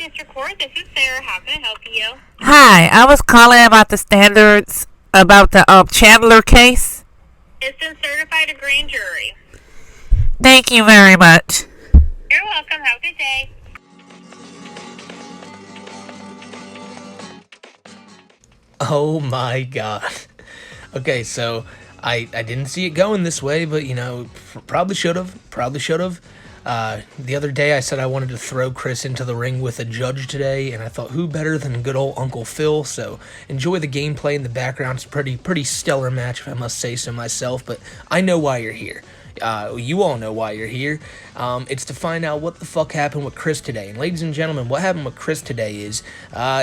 District Court. This is Sarah. How can I help you? Hi, I was calling about the standards about the Chandler case. It's been certified a grand jury. Thank you very much. You're welcome. Have a good day. Oh my god. Okay, so I didn't see it going this way, but probably should have. The other day I said I wanted to throw Chris into the ring with a judge today, and I thought who better than good old Uncle Phil. So enjoy the gameplay in the background. It's a pretty stellar match, if I must say so myself. But I know why you're here. You all know why you're here. It's to find out what the fuck happened with Chris today. And ladies and gentlemen, what happened with Chris today is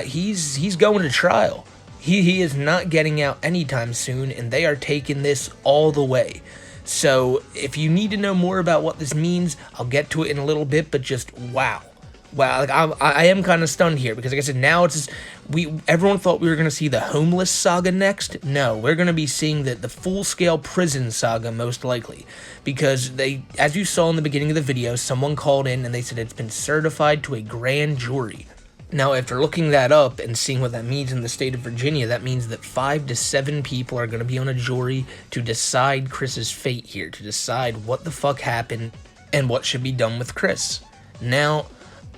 he's going to trial. He is not getting out anytime soon, and they are taking this all the way. So, if you need to know more about what this means, I'll get to it in a little bit, but just wow. Wow, like I am kind of stunned here, because like I said, now it's just, everyone thought we were going to see the homeless saga next. No, we're going to be seeing the full-scale prison saga, most likely. Because they, as you saw in the beginning of the video, someone called in and they said it's been certified to a grand jury. Now, after looking that up and seeing what that means in the state of Virginia, that means that 5 to 7 people are going to be on a jury to decide Chris's fate here, to decide what the fuck happened and what should be done with Chris. Now,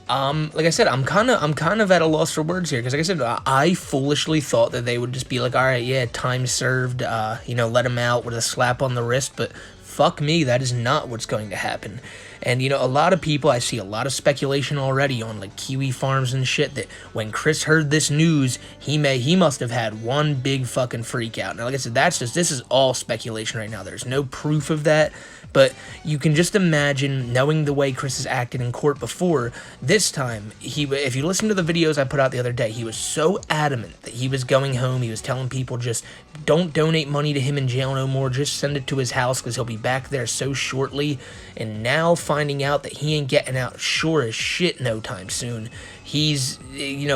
like I said, I'm kind of at a loss for words here, because like I said, I foolishly thought that they would just be like, all right, yeah, time served, let him out with a slap on the wrist, but fuck me, that is not what's going to happen. And, a lot of people, I see a lot of speculation already on, like, Kiwi Farms and shit, that when Chris heard this news, he must have had one big fucking freak out. Now, like I said, this is all speculation right now. There's no proof of that, but you can just imagine, knowing the way Chris has acted in court before, this time, if you listen to the videos I put out the other day, he was so adamant that he was going home. He was telling people, just don't donate money to him in jail no more, just send it to his house, because he'll be back there so shortly. And now, finding out that he ain't getting out sure as shit no time soon,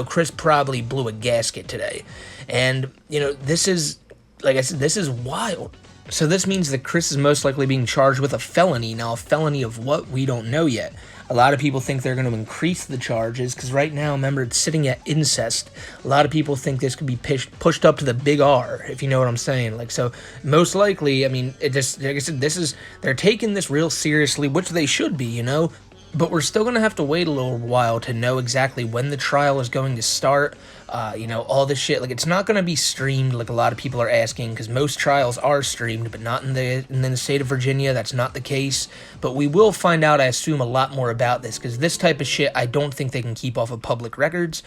Chris probably blew a gasket today. And, this is, like I said, this is wild. So this means that Chris is most likely being charged with a felony. Now, a felony of what? We don't know yet. A lot of people think they're going to increase the charges, because right now, remember, it's sitting at incest. A lot of people think this could be pushed up to the big R, if you know what I'm saying. Like, so, most likely, I mean, like I said, they're taking this real seriously, which they should be, But we're still going to have to wait a little while to know exactly when the trial is going to start. All this shit. Like, it's not going to be streamed like a lot of people are asking, because most trials are streamed, but not in the state of Virginia. That's not the case. But we will find out, I assume, a lot more about this, because this type of shit, I don't think they can keep off of public records.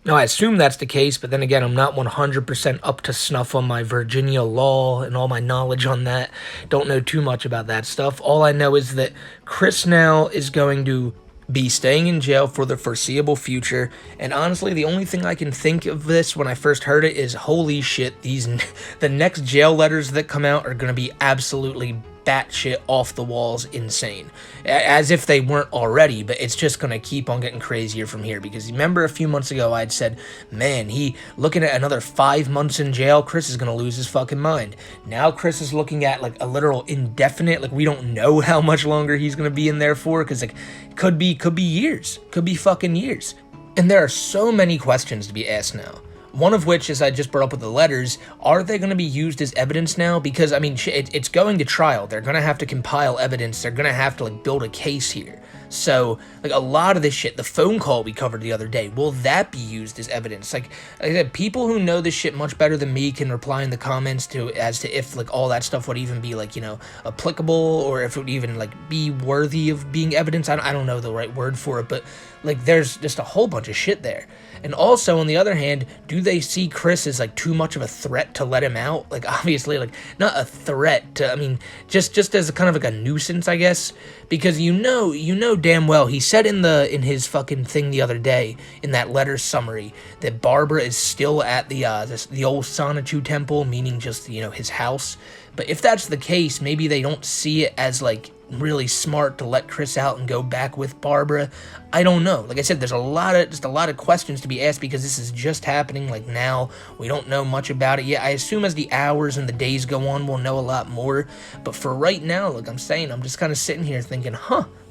Now, I assume that's the case, but then again, I'm not 100% up to snuff on my Virginia law and all my knowledge on that. Don't know too much about that stuff. All I know is that Chris now is going to be staying in jail for the foreseeable future, and honestly, the only thing I can think of this when I first heard it is, holy shit, the next jail letters that come out are going to be absolutely batshit off the walls insane, as if they weren't already, but it's just going to keep on getting crazier from here, because remember a few months ago I'd said, man, looking at another 5 months in jail, Chris is going to lose his fucking mind. Now Chris is looking at like a literal indefinite, like we don't know how much longer he's going to be in there for, because like could be years, could be fucking years. And there are so many questions to be asked now. One of which, as I just brought up with the letters, are they going to be used as evidence now? Because, I mean, it's going to trial. They're going to have to compile evidence. They're going to have to, like, build a case here. So, like, a lot of this shit, the phone call we covered the other day, will that be used as evidence? Like I said, people who know this shit much better than me can reply in the comments as to if, like, all that stuff would even be, like, applicable, or if it would even, like, be worthy of being evidence. I don't know the right word for it, but, like, there's just a whole bunch of shit there. And also, on the other hand, do they see Chris as, like, too much of a threat to let him out? Like, obviously, like, not a threat to, I mean, just as a kind of, like, a nuisance, I guess. Because you know damn well, he said in his fucking thing the other day, in that letter summary, that Barbara is still at the old Sonichu temple, meaning just, his house. But if that's the case, maybe they don't see it as, like, really smart to let Chris out and go back with Barbara. I don't know. Like I said, there's a lot of questions to be asked because this is just happening like now. We don't know much about it yet. I assume as the hours and the days go on, we'll know a lot more. But for right now, like I'm saying, I'm just kind of sitting here thinking,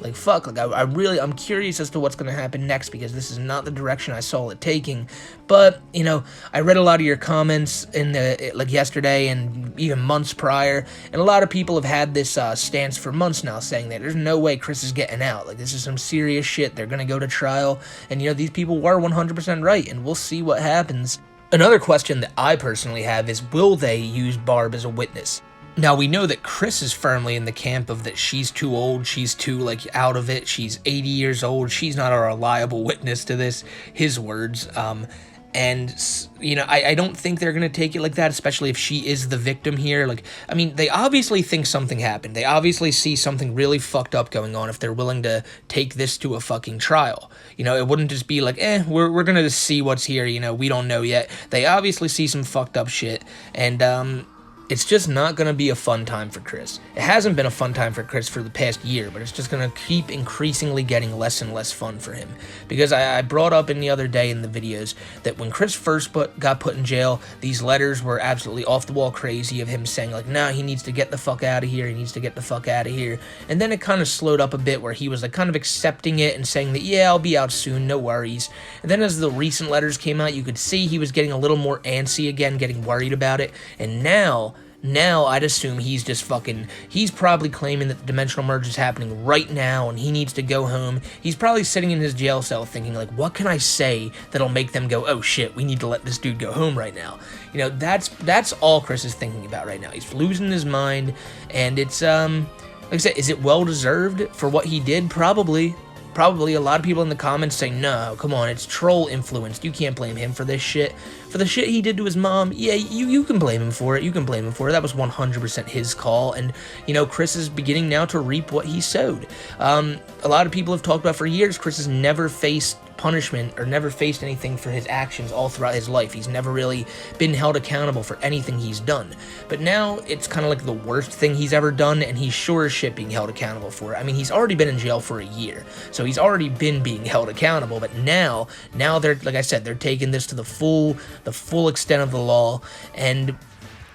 like fuck, like I'm curious as to what's going to happen next because this is not the direction I saw it taking. But, you know, I read a lot of your comments in like yesterday and even months prior, and a lot of people have had this stance for months now, saying that there's no way Chris is getting out. Like, this is some serious shit. They're gonna go to trial, and you know, these people were 100% right, and we'll see what happens. Another question that I personally have is, will they use Barb as a witness? Now, we know that Chris is firmly in the camp of that she's too old, she's too, like, out of it, she's 80 years old, she's not a reliable witness to this, his words, and, you know, I don't think they're going to take it like that, especially if she is the victim here. Like, I mean, they obviously think something happened. They obviously see something really fucked up going on if they're willing to take this to a fucking trial. You know, it wouldn't just be like, we're going to see what's here, you know, we don't know yet. They obviously see some fucked up shit, and, it's just not going to be a fun time for Chris. It hasn't been a fun time for Chris for the past year, but it's just going to keep increasingly getting less and less fun for him. Because I brought up in the other day in the videos that when Chris first got put in jail, these letters were absolutely off the wall crazy of him saying like, nah, he needs to get the fuck out of here, he needs to get the fuck out of here. And then it kind of slowed up a bit where he was like kind of accepting it and saying that, yeah, I'll be out soon, no worries. And then as the recent letters came out, you could see he was getting a little more antsy again, getting worried about it. And now I'd assume he's probably claiming that the dimensional merge is happening right now and he needs to go home. He's probably sitting in his jail cell thinking like, what can I say that'll make them go, oh shit, we need to let this dude go home right now. You know, that's all Chris is thinking about right now. He's losing his mind, and it's, like I said, is it well-deserved for what he did? Probably. A lot of people in the comments say, no, come on, it's troll influenced. You can't blame him for this shit. For the shit he did to his mom, yeah, you can blame him for it. You can blame him for it. That was 100% his call. And, you know, Chris is beginning now to reap what he sowed. A lot of people have talked about for years, Chris has never faced punishment or never faced anything for his actions all throughout his life. He's never really been held accountable for anything he's done. But now it's kind of like the worst thing he's ever done, and he's sure as shit being held accountable for it. I mean, he's already been in jail for a year, so he's already been being held accountable, but now they're, like I said, they're taking this to the full extent of the law, and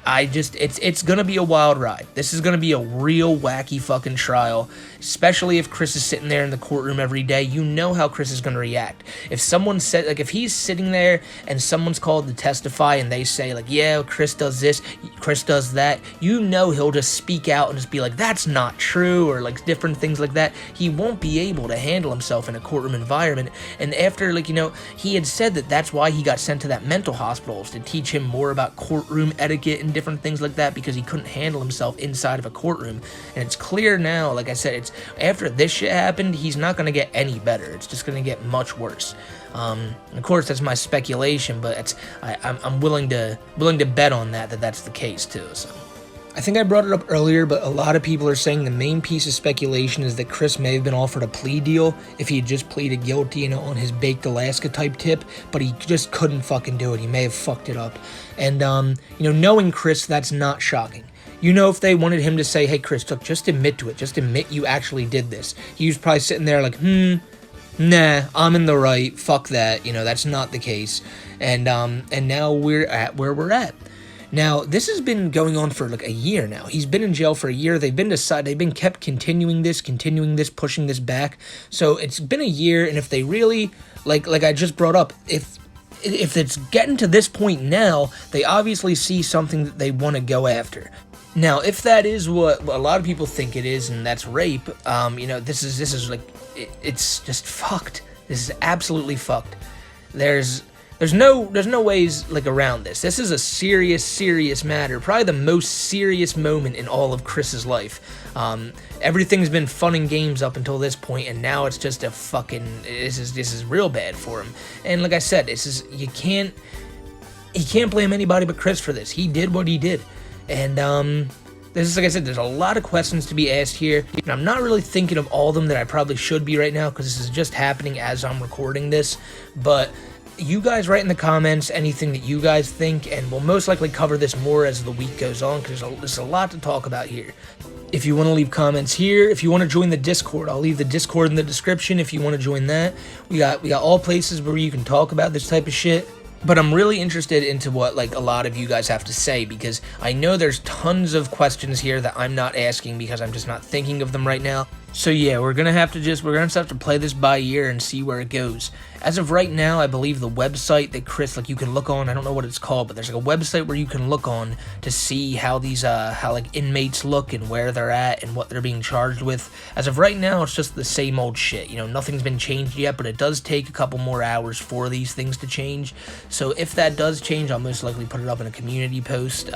it's gonna be a wild ride. This is gonna be a real wacky fucking trial, especially if Chris is sitting there in the courtroom every day. You know how Chris is gonna react. If someone said, like, if he's sitting there and someone's called to testify and they say, like, yeah, Chris does this, Chris does that, you know he'll just speak out and just be like, that's not true, or like different things like that. He won't be able to handle himself in a courtroom environment. And after, like, you know, he had said that that's why he got sent to that mental hospital, to teach him more about courtroom etiquette and different things like that, because he couldn't handle himself inside of a courtroom. And it's clear now, like I said, it's after this shit happened, he's not going to get any better. It's just going to get much worse. Of course, that's my speculation, but I'm willing to bet on that's the case too. So I think I brought it up earlier, but a lot of people are saying the main piece of speculation is that Chris may have been offered a plea deal if he had just pleaded guilty, you know, on his Baked Alaska type tip, but he just couldn't fucking do it. He may have fucked it up. And, you know, knowing Chris, that's not shocking. You know, if they wanted him to say, hey, Chris, look, just admit to it. Just admit you actually did this. He was probably sitting there like, nah, I'm in the right. Fuck that. You know, that's not the case. And now we're at where we're at. Now, this has been going on for like a year now. He's been in jail for a year. They've been kept continuing this, pushing this back. So it's been a year, and if they really, like I just brought up, if it's getting to this point now, they obviously see something that they want to go after. Now, if that is what a lot of people think it is, and that's rape, you know, this is like, it's just fucked. This is absolutely fucked. There's no ways like around this. This is a serious matter. Probably the most serious moment in all of Chris's life. Everything's been fun and games up until this point, and now it's just a fucking. This is real bad for him. And like I said, he can't blame anybody but Chris for this. He did what he did, and this is, like I said, there's a lot of questions to be asked here, and I'm not really thinking of all of them that I probably should be right now, because this is just happening as I'm recording this, but you guys write in the comments anything that you guys think, and we'll most likely cover this more as the week goes on, because there's a lot to talk about here. If you want to leave comments here, if you want to join the Discord, I'll leave the Discord in the description if you want to join that. We got all places where you can talk about this type of shit. But I'm really interested into what, like, a lot of you guys have to say, because I know there's tons of questions here that I'm not asking because I'm just not thinking of them right now. So yeah, we're gonna have to play this by ear and see where it goes. As of right now, I believe the website that Chris, like, you can look on, I don't know what it's called, but there's like a website where you can look on to see how these how like inmates look and where they're at and what they're being charged with. As of right now, it's just the same old shit. You know, nothing's been changed yet, but it does take a couple more hours for these things to change. So if that does change, I'll most likely put it up in a community post.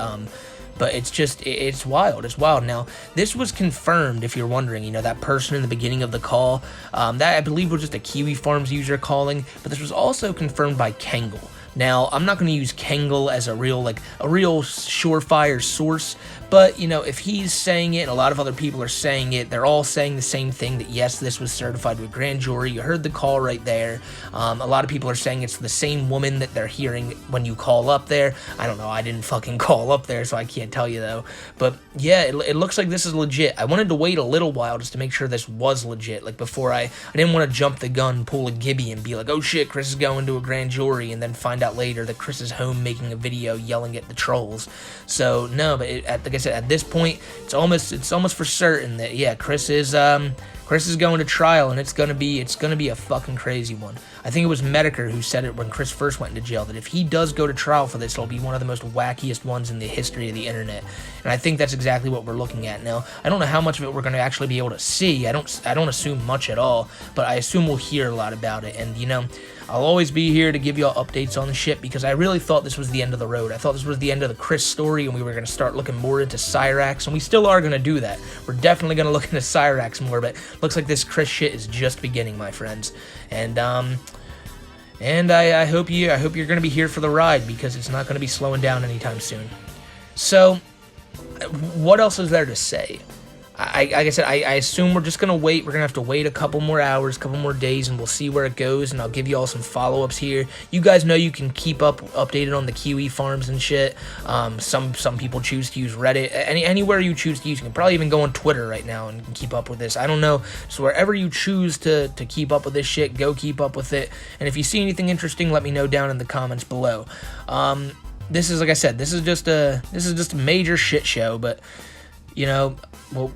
But it's wild. It's wild. Now, this was confirmed, if you're wondering, you know, that person in the beginning of the call, that I believe was just a Kiwi Farms user calling, but this was also confirmed by Kengle. Now, I'm not going to use Kengle as a real surefire source, but, you know, if he's saying it and a lot of other people are saying it, they're all saying the same thing, that yes, this was certified with grand jury. You heard the call right there. A lot of people are saying it's the same woman that they're hearing when you call up there. I don't know. I didn't fucking call up there, so I can't tell you, though. But, yeah, it looks like this is legit. I wanted to wait a little while just to make sure this was legit. Like, before I didn't want to jump the gun, pull a Gibby, and be like, oh, shit, Chris is going to a grand jury, and then find out later that Chris is home making a video yelling at the trolls. So, no, but like I said, at this point, it's almost for certain that, yeah, Chris is going to trial, and it's gonna be a fucking crazy one. I think it was Medicare who said it when Chris first went into jail, that if he does go to trial for this, it'll be one of the most wackiest ones in the history of the internet. And I think that's exactly what we're looking at now. I don't know how much of it we're gonna actually be able to see. I don't assume much at all, but I assume we'll hear a lot about it. And, you know, I'll always be here to give y'all updates on the shit, because I really thought this was the end of the road. I thought this was the end of the Chris story, and we were going to start looking more into Cyrax, and we still are going to do that. We're definitely going to look into Cyrax more, but looks like this Chris shit is just beginning, my friends. And I hope you're going to be here for the ride, because it's not going to be slowing down anytime soon. So, what else is there to say? Like I said, I assume we're just going to wait. We're going to have to wait a couple more hours, a couple more days, and we'll see where it goes, and I'll give you all some follow-ups here. You guys know you can keep updated on the Kiwi Farms and shit. Some people choose to use Reddit. Anywhere you choose to use. You can probably even go on Twitter right now and keep up with this. I don't know. So wherever you choose to keep up with this shit, go keep up with it. And if you see anything interesting, let me know down in the comments below. This is, like I said, this is just a major shit show, but, you know, well,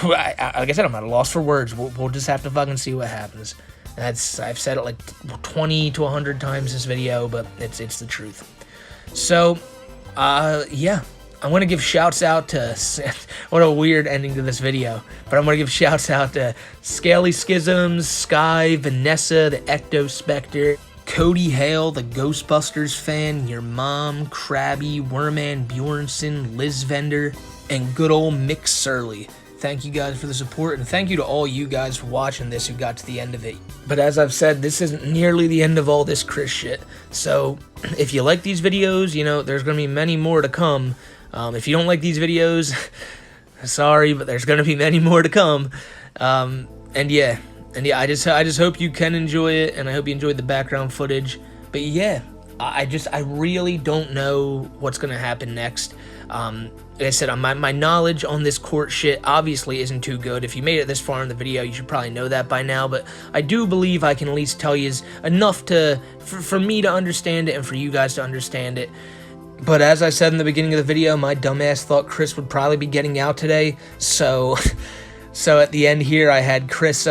like I said, I'm at a loss for words. We'll just have to fucking see what happens. I've said it like 20 to 100 times this video, but it's the truth. So, yeah, I'm gonna give shouts out to what a weird ending to this video, but I'm gonna give shouts out to Scaly Schisms, Sky, Vanessa, the Ecto Spectre, Cody Hale, the Ghostbusters fan, your mom, Krabby, Worman Bjornson, Liz Vendor, and good old Mick Surly. Thank you guys for the support, and thank you to all you guys for watching this who got to the end of it. But as I've said, this isn't nearly the end of all this Chris shit. So, if you like these videos, you know, there's going to be many more to come. If you don't like these videos, sorry, but there's going to be many more to come. And yeah, I just hope you can enjoy it, and I hope you enjoyed the background footage. But yeah, I really don't know what's going to happen next. Like I said, my knowledge on this court shit obviously isn't too good. If you made it this far in the video, you should probably know that by now, but I do believe I can at least tell you enough for me to understand it and for you guys to understand it. But as I said in the beginning of the video, my dumbass thought Chris would probably be getting out today, so at the end here, I had Chris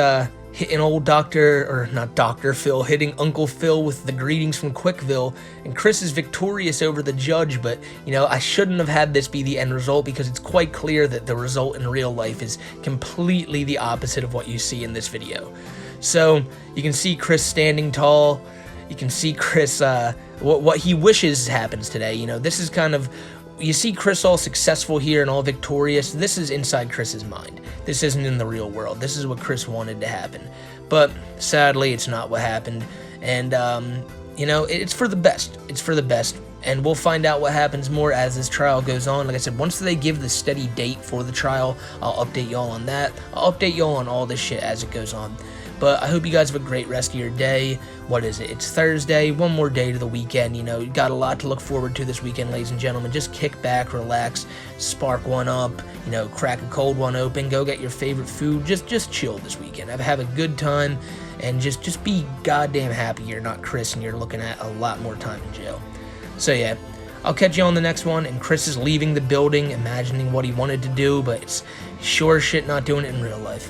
hitting old Dr. Phil, hitting Uncle Phil with the greetings from Quickville, and Chris is victorious over the judge, but, you know, I shouldn't have had this be the end result, because it's quite clear that the result in real life is completely the opposite of what you see in this video. So, you can see Chris standing tall, you can see Chris, what he wishes happens today. You know, this is kind of, you see Chris all successful here and all victorious. This is inside Chris's mind. This isn't in the real world. This is what Chris wanted to happen. But sadly, it's not what happened. And, you know, it's for the best. It's for the best. And we'll find out what happens more as this trial goes on. Like I said, once they give the steady date for the trial, I'll update y'all on that. I'll update y'all on all this shit as it goes on. But I hope you guys have a great rest of your day. What is it? It's Thursday. One more day to the weekend. You know, you got a lot to look forward to this weekend, ladies and gentlemen. Just kick back, relax, spark one up, you know, crack a cold one open, go get your favorite food. Just chill this weekend. Have a good time, and just be goddamn happy you're not Chris and you're looking at a lot more time in jail. So yeah, I'll catch you on the next one. And Chris is leaving the building, imagining what he wanted to do, but it's sure as shit not doing it in real life.